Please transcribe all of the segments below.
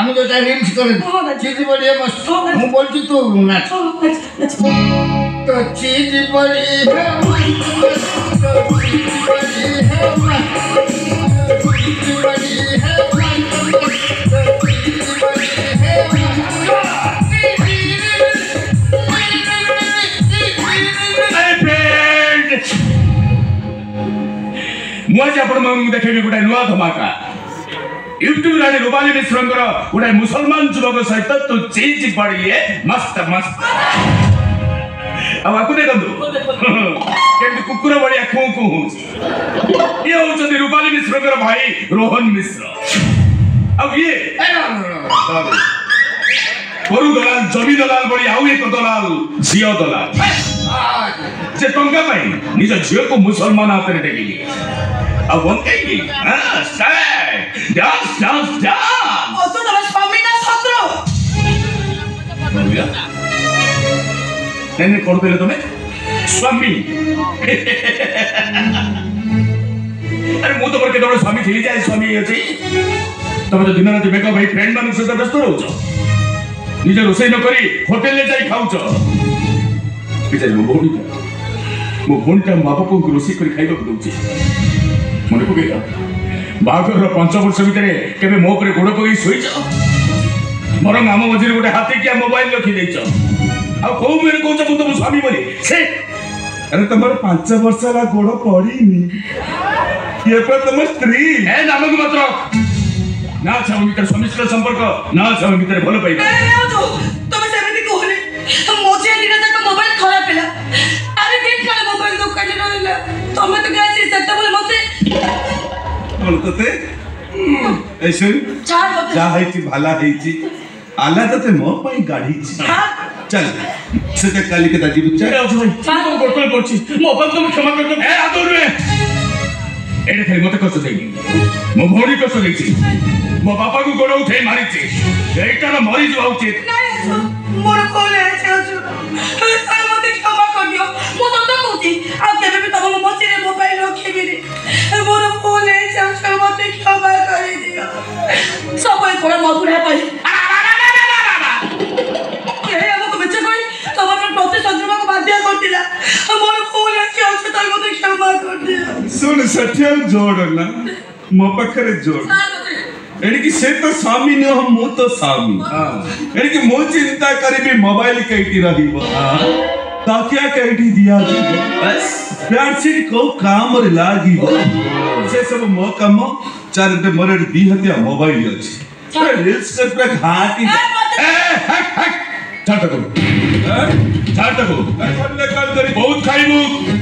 আমি তো চাই রিলস করে চিঠি পড়িয়ে মস্ত আমি বলছি তো নাচ তো চিঠি পড়ি मुझे आपण मानू देखेबी गोटे नुआ धमाका यूट्यूब रानी रूपाली मिश्रंकर गोटे मुसलमान युवक सहित तू चीज पड़िए मस्त मस्त अब आपको देखंतु केमती कुकुर बड़िया खू खू ये होचंदी रूपाली मिश्रंकर भाई रोहन मिश्र अब ये कोरु दलाल जमी दलाल बड़ी आउ एक दलाल झियो दलाल से टंका पाई निज झियो को मुसलमान हाथ में देखी अब वन कहीं हां स्टाइल डांस डांस डांस ओ तो नमः स्वामी ना छत्र बोलिया नहीं कर देले तुम्हें स्वामी अरे मु तो पर केतोड़ स्वामी थी जाय स्वामी अछि तमे तो दिन रात मेकअप भाई फ्रेंड मान से व्यस्त रहउछ निज रोसई न करी होटल ले जाई खाउछ बिचारी मो भोंटा माँ बापा को रोसई कर खाइबा को दउछि मन पकेगा बागर 5 वर्ष भितर केबे मो पर गोड़ पकई सोईछ मरंग आम मझिर गोटे हाथी किया मोबाइल रखी देछ आ को मेरे कहछ मु तुम स्वामी बोली से अरे तुम्हारे 5 वर्ष ला गोड़ पड़ीनी ये पर तुम स्त्री ए नामक मात्र ना छाव भीतर स्वामी से संपर्क ना छाव भीतर भलो पाइबा ए तो तुम सेमती कहले मोजे दिन तक मोबाइल खराब है अरे दिन काले मोबाइल दुकान रहला तुम तो गासी सत्ता बोले मते बोल तते ऐसे चार मते जा हैती भाला हैती आला तते मो पई गाडी छी चल से काली के दादी बुच्चा ए भाई तो गोटल पड़छि मोबाइल तुम क्षमा कर दो ए आदर रे एडे खाली मते कष्ट देनी मो भौरी कष्ट देछि मो बापा को गोड़ उठे मारी छी एटा न मरी जवा उचित नहीं मोर कोले छौ तार मते क्षमा कर दियो मो तो कहूची आ केबे भी तब मते रे मोबाइल रखेबी रे मोर कोले छौ मते क्षमा कर दियो सब कोन मो बुढ़ा पाई के हमको बच्चे कोई तब अपन प्रति संजमा को बाध्य करतिला मोर कोले छौ तार मते क्षमा कर दियो सुन सठिया जोड़ ना मो पखरे जोड़ एणिकी से तो स्वामी न हम मु तो स्वामी एणिकी मो चिंता करिबी मोबाइल कइटी रहिबो ताकिया कइटी दिया जीवो बस बेडशीट को काम रे लागिबो से सब मो काम चार दे मोरे 2000 मोबाइल अछि रील्स पे घाटी ए हट हट छाट को छाट को खंडे काल करी बहुत खाइबू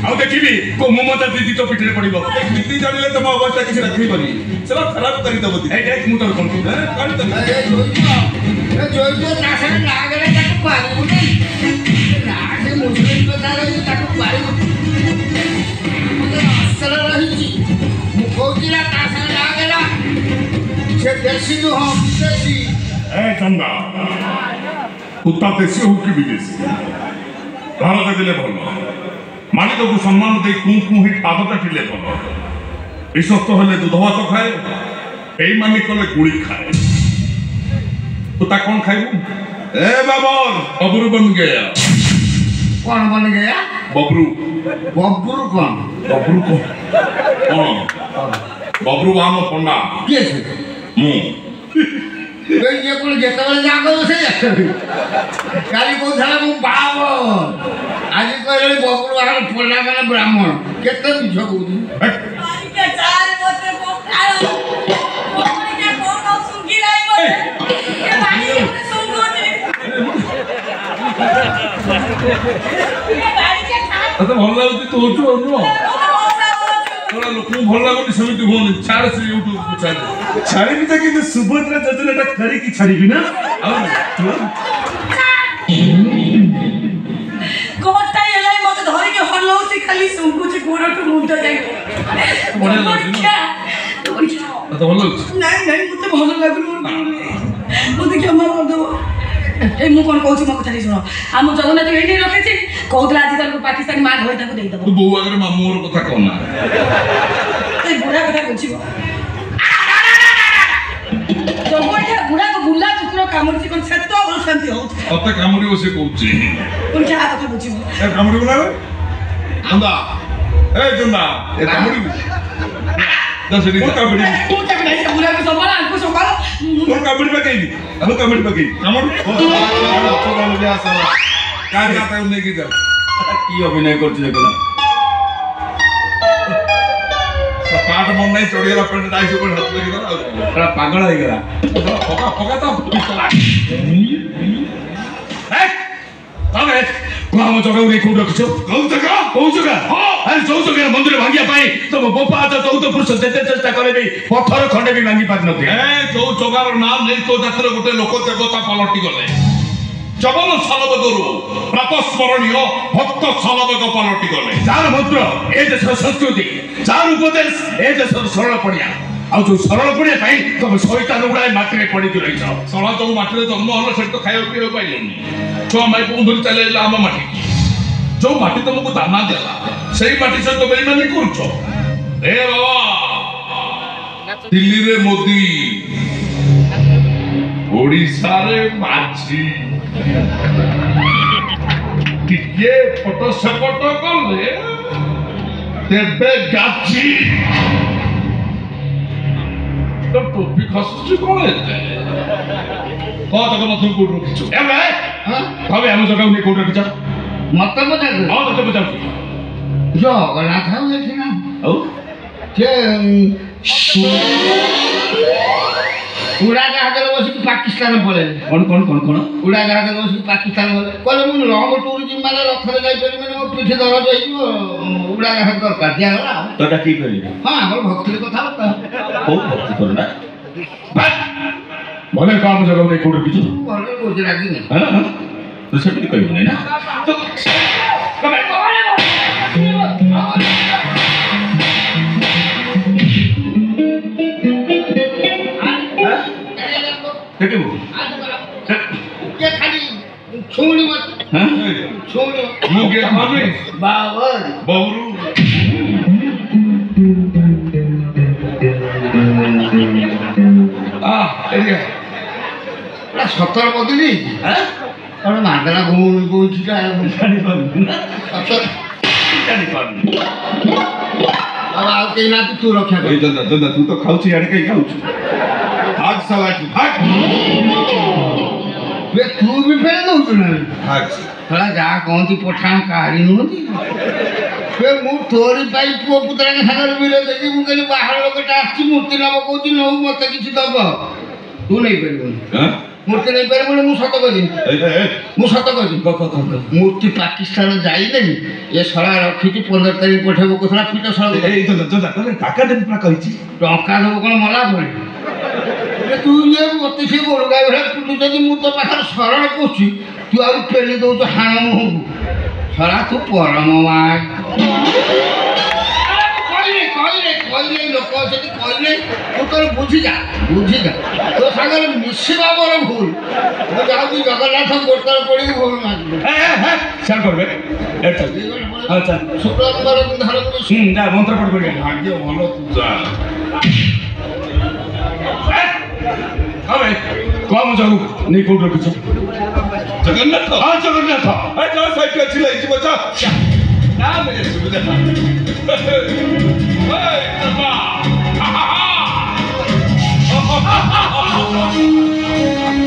आ देखिबी को ममता दीदी तो पिटरे पड़िबो दीदी जानिले तम अवस्था किछ रखी बनी सब खराब करी दबो ए देख मु तोर कोन काल तो ए जोइतो नासन लागले ताको पारू नै लागे मुस्लिम को दाले ताको पारू असर रही मु कोजिला नासन लागला से देसी जो हम देसी ए गंगा कुत्ता देसी हो कि विदेशी भारत दिले भल मालिक को सम्मान दे कु ही आदत टिले भल विश्वस्त हेले दूध भात खाए बेईमानी कले गुड़ी खाए कुत्ता कौन खाइबू ए बाबर बबरू बन गया कौन बन गया बबरू बबरू कौन बबरू आम पंडा के छे मु ये कोन जेतबले जागो से काली को झाला मु बाबो आज कहले बबरू आर पंडा माने ब्राह्मण केते मिछ कहू के चार मते पोखारो बबरू के कोन सुंगी लाई मते के बानी के सुंगोटे के बानी के खा तो भल लागुती तो होचु अनु तोरा लोक भल लागुती समिति होन छाड़ से यूट्यूब को छाड़ी भी कि सुभद्रा योजना करी की छाड़ी भी ना कोटा एलाई मते धरि के हल्लौची खाली सुंगुची गोरटु मुंड जाई बढ़िया लागुती ना तो भल लागुती नहीं नहीं मते भल लागुनी मते क्षमा कर दो ए मु कोन कहूची मको थाली सुनो हम जगन्नाथ एनी रखेछि कहतला आज तक पाकिस्तानी मार होय ताको देई दबो तू बौ आगे मामूर कथा कहना ए बुढ़ा कथा कहछि तो बुढ़ा को बुला କାମୁଡିଛି କଣ ସେତେବେଳେ ସେମିତି ହଉଛି ଅତେ କାମୁଡ଼ିବ ସେ କହୁଛି ପୁଣି ଯାହା କଥା ବୁଝିବ ଏ କାମୁଡ଼ିବୁ ନା ଚନ୍ଦା ଏ ଚନ୍ଦା ଏ କାମୁଡ଼ିବୁ ସେଠି କାମୁଡ଼ିବୁ ତୁ ତାକୁ ନାହିଁ ବୁଲାକୁ ସମ୍ଭାଳ ଆଙ୍କୁ ସମ୍ଭାଳ তোর কামড়ি পাকেইনি আমি কামড়ি পাকেই কামড় কার কাটা নেকি যাও কি অভিনয় করছে দেখো না পাট মন নাই চড়িয়েলা পেন্ট দাইছে কোন হাত লাগি দাও এটা পাগল হয়ে গেল ফকা ফকা তো পিস্তলা তবে ଆମ ଜଗାକୁ ନେଇ କୋଉଠି ରଖିଛ କୋଉ ଜାଗା କୋଉ ଜାଗା ଆରେ ଯୋଉ ଜାଗାରେ ମନ୍ଦିର ଭାଙ୍ଗିବା ପାଇଁ ତମ ବୋପା ହାତ 14 ପୁରୁଷ ଯେତେ ଚେଷ୍ଟା କଲେ ବି ପଥର ଖଣ୍ଡେ ବି ଭାଙ୍ଗି ପାରିନଥିଲେ ଯୋଉ ଜଗାର ନାମ ନେଇ ତୋ ଜାତିର ଗୋଟେ ଲୋକ ଦେବତା ପାଲଟି ଗଲେ ଜବନ ସାଲବେଗରୁ ପ୍ରାତଃସ୍ମରଣୀୟ ଭକ୍ତ ସାଲବେଗ ପାଲଟି ଗଲେ ଯାହାର ମନ୍ତ୍ର ଏ ଦେଶର ସଂସ୍କୃତି ଯାହାର ଉପଦେଶ ଏ ଦେଶର ସରଳ ପଡ଼ିଆ ଆଉ ଯୋଉ ସରଳ ପଡ଼ିଆ ପାଇଁ ତମ ଶୈତାନ ଗୁଡ଼ାଏ ମାଟିରେ ପଡ଼ିକି ରହିଛ ସଳା ଯୋଉ ମାଟିରେ ଜନ୍ମ ହେଲ ସେଠି ତ ଖାଇବାକୁ ପିଇବାକୁ ପାଇଲନି ଛୁଆ ମାଇପକୁ ଧରି ଚାଲିଲା ଆମ ମାଟିକି ଯୋଉ ମାଟି ତମକୁ ଦାନା ଦେଲା ସେଇ ମାଟି ସହିତ ବେଇମାନି କରୁଛ ଏ ବାବା ଦିଲ୍ଲୀରେ ମୋଦି ଓଡ଼ିଶାରେ ମାଝୀ ଟିକେ ଫଟୋ ସେପଟ କଲେ ତେବେ ଗାଛି ତ ଟୋପି ଖସୁଛି କଣ ଏତେ କହ ତାକୁ ମଧ୍ୟ କୋଉଠି ରଖିଛୁ ଏବେ ତବେ ଆମ ଜଗାକୁ ନେଇ କୋଉଠି ରଖିଛ ମତେ ପଚାରୁ ହଁ ତତେ ପଚାରୁଛି ଜଗନ୍ନାଥ ଏଠି ନା ଆଉ ସେ ଉଡ଼ାଜାହାଜରେ ବସିକି ପାକିସ୍ତାନ ପଳେଇଲେ କଣ କଣ କଣ କଣ ଉଡ଼ାଜାହାଜରେ ବସିକି ପାକିସ୍ତାନ ଗଲେ କହିଲେ ମୁଁ ଲଙ୍ଗ ଟୁର୍ ଯିବି ମାନେ ରଥରେ ଯାଇପାରିବିନି ମୋ ପିଠି ଦରଜ ହେଇଯିବ ଉଡ଼ାଜାହାଜ ଦରକାର ଦିଆଗଲା ତୋଟା କି କରିବି ହଁ ଆମର ଭକ୍ତିରେ କଥାବାର୍ତ୍ତା କୋଉ ଭକ୍ତି କର ନା ଭଲ କାମ ଜଗାକୁ ନେଇ କୋଉଠି ରଖିଛୁ ଭଲ ଗୁଜରାଟି ନାହିଁ ତୁ ସେମିତି କହିବୁନି ନା ଦେଖିବୁ ଖାଲି ଛୁଉଁନି ମତେ ଛୁଉଁନି ମୁଁ କିଏ ଖାବି ବାବର ବହୁରୁ ସତର ବଦଳି କଣ ମାଦନା କହୁଛି ଆଉ କେହି ନାହାନ୍ତି ତୁ ରକ୍ଷା ଏଇ ଜନ୍ଦା ଜନ୍ଦା ତୁ ତ ଖାଉଛୁ ଇଆଡ଼େ କାହିଁ ଖାଉଛୁ ଭାଗ ସାଲାଟି ଭାଗ ତୁ ବି ଫେରେ ଦଉଛୁ ନା ଭାଗ ଯାହା କହନ୍ତି ପଠାଣ କାହାରି ନୁହନ୍ତି ମୁଁ ତୋରି ପାଇଁ ପୁଅ ପୁତରାଙ୍କ ସାଙ୍ଗରେ ବିରେ ଦେଖି ମୁଁ କହିଲି ବାହାର ଲୋକଟା ଆସିଛି ମୂର୍ତ୍ତି ନେବ କହୁଛି ନଉ ମତେ କିଛି ଦବ ତୁ ନେଇପାରିବୁନି ମୂର୍ତ୍ତି ନେଇପାରିବୁନି ମୁଁ ସତ କରିବି ମୁଁ ସତ କରିବି ମୂର୍ତ୍ତି ପାକିସ୍ତାନ ଯାଇନେବି ଏ ଶଳା ରଖିଛି 15 ତାରିଖ ପଠେଇବ କହୁଥିଲା ପିଠ ଶଳା টাকা দেন পুরা কইছি ଟଙ୍କା ଦେବ କ'ଣ ମଲା ପଡ଼େ ତୁ ଇଏ ମତେ ସେ ବଳଗା ଭଳିଆ ପିଟୁ ଯଦି ମୁଁ ତୋ ପାଖରେ ସରଳ କହୁଛି ତୁ ଆଉ ପେଲି ଦେଉଛୁ ହାଣ ମୁହଁକୁ ଶଳା ତୁ ପରମ ମା କହିଲେ ଲୋକ ଅଛନ୍ତି କହିଲେ ତୁ ତୋର ବୁଝିଯା ତୋ ସାଙ୍ଗରେ ମିଶିବା ମୋର ଭୁଲ ମୁଁ ଯାଉଛି ଜଗନ୍ନାଥ ଗୋଟର ପଡ଼ିକି ଭୁଲ ମାଗିବି ଶୁକ୍ରବାର ଧରକୁ ମନ୍ତ୍ର ପଢି ভাগ্য ভালো তু যা হবে কম যাও নেই কোড রখিছো জগন্নাথ হ্যাঁ জগন্নাথ এই যা সাইকেল ছিল এই বচা না মেরে সুবিধা এই বাবা